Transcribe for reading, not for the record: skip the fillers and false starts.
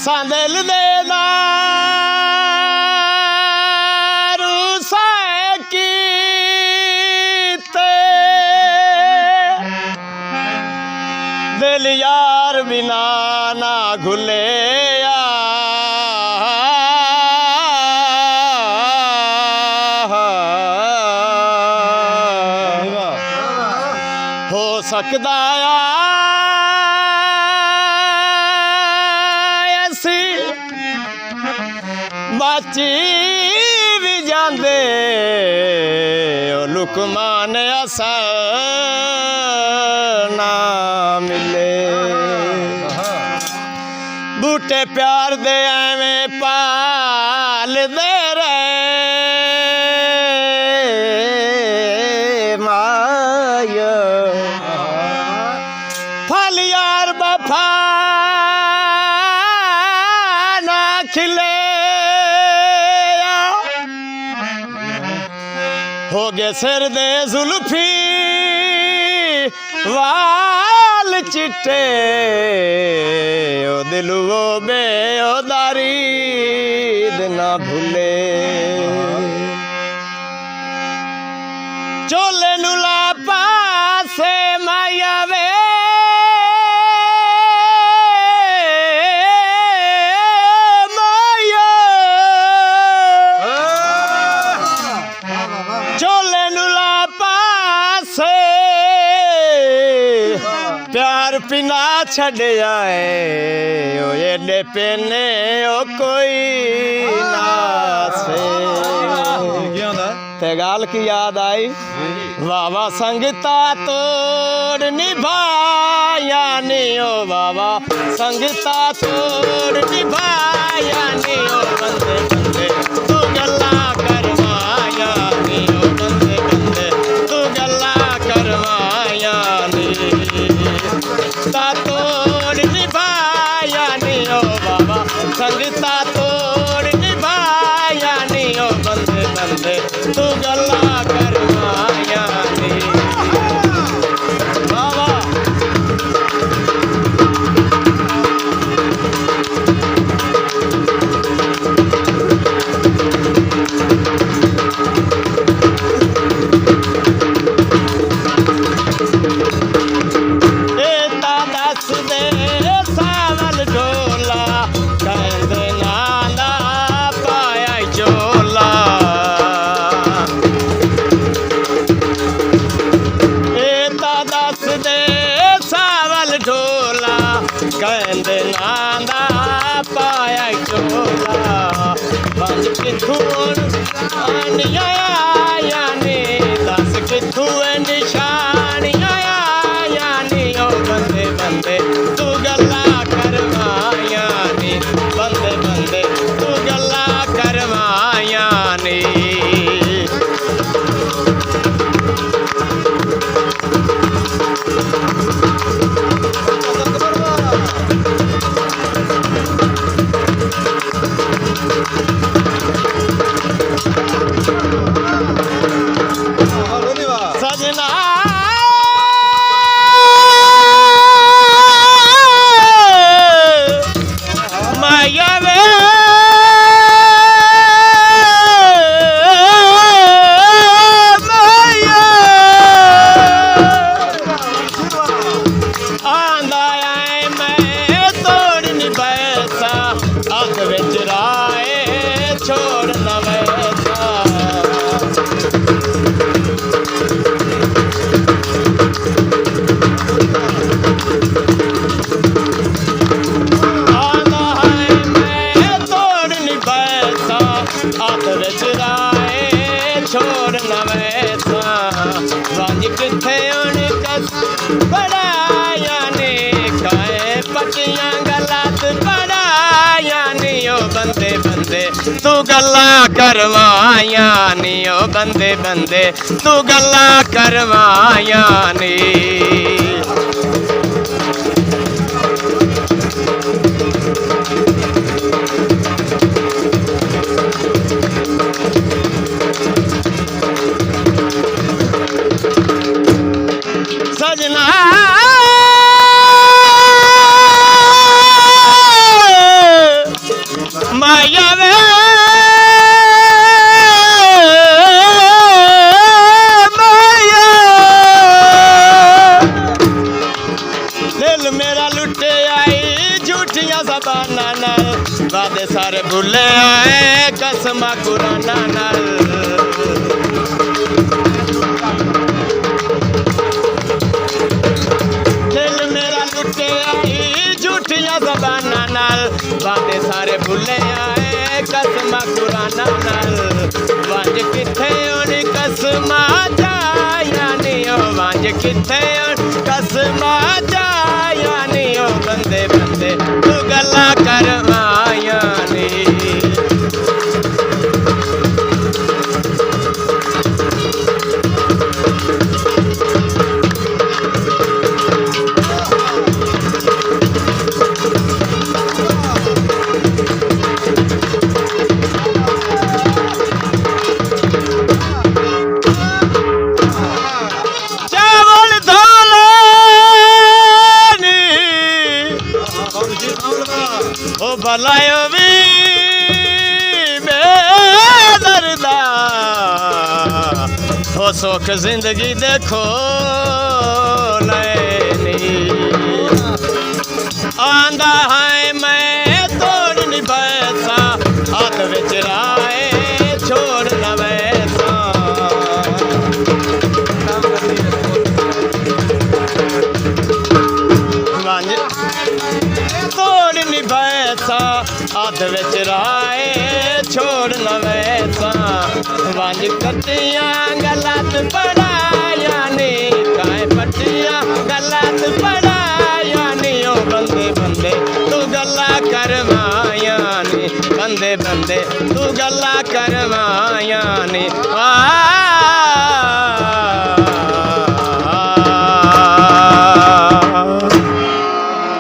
असां दिल दे दारू कीते दिल यार बिना ना घुले हो सकदा बाची भी जांदे लुकमान असा ना मिले बूटे प्यार दे एवें पाल दे रहे माया फल यार बफा ना खिले हो गए सिर दे जुल्फी वाल चिट्टे ओ दिल वो बेओदारी ना भूले चोले नुला पासे माया वे प्यार पिना छड़ आए ओ एडे पेने ओ कोई ना से ते गाल की याद आई वावा संगता तोड़ निभाया नी ओ वावा संगता तोड़ निभाया नी ओ बंदे बंदे तू गल्ला करवाया नी ओ बंदे बंदे तू गल्ला करवाया नी तोड़ निभाया नी ओ बाबा संगता तोड़ निभाया नी ओ बंदे बंदे तू गल्ला करवाया नी बाबा कहंदे नांदा पाया चोला बंद किथों निशानियां आया नी दस किथों निशानियां आया नी ओ बंदे बंदे तू गल्ला करवाया नी बंदे बंदे तू गल्ला करवाया नी तू गल्ला करवाया नी ओ बंदे बंदे तू गल्ला करवाया नी सजना माया वे माया दिल मेरा लुटे आई झूठियां ज़बाना नाल वादे सारे भुले आए कसमा कुराना नाल ज़बाना नाल वादे सारे भुले आए कसमा कुराना नाल वांज किथे ओनी कसमा जाया नी ओ वांज किथे ओनी कसमा जाया नी ओ बंदे बंदे तू गल्ला करवाया नी ओ भलायो भी बेदर्दा हो सुख जिंदगी देखो नैनी आंदा है मैं तोड़ नहीं पैसा हाथ विच राए छोड़ न वैसा तोड़ नहीं पैसा हाथ विच राए छोड़ न वैसा वंज कटियां गलत पढ़ाया नी काए पटियां गलत पढ़ाया नी ओ बंदे बंदे तू गल्ला करवाया नी बंदे बंदे तू गल्ला करवाया नी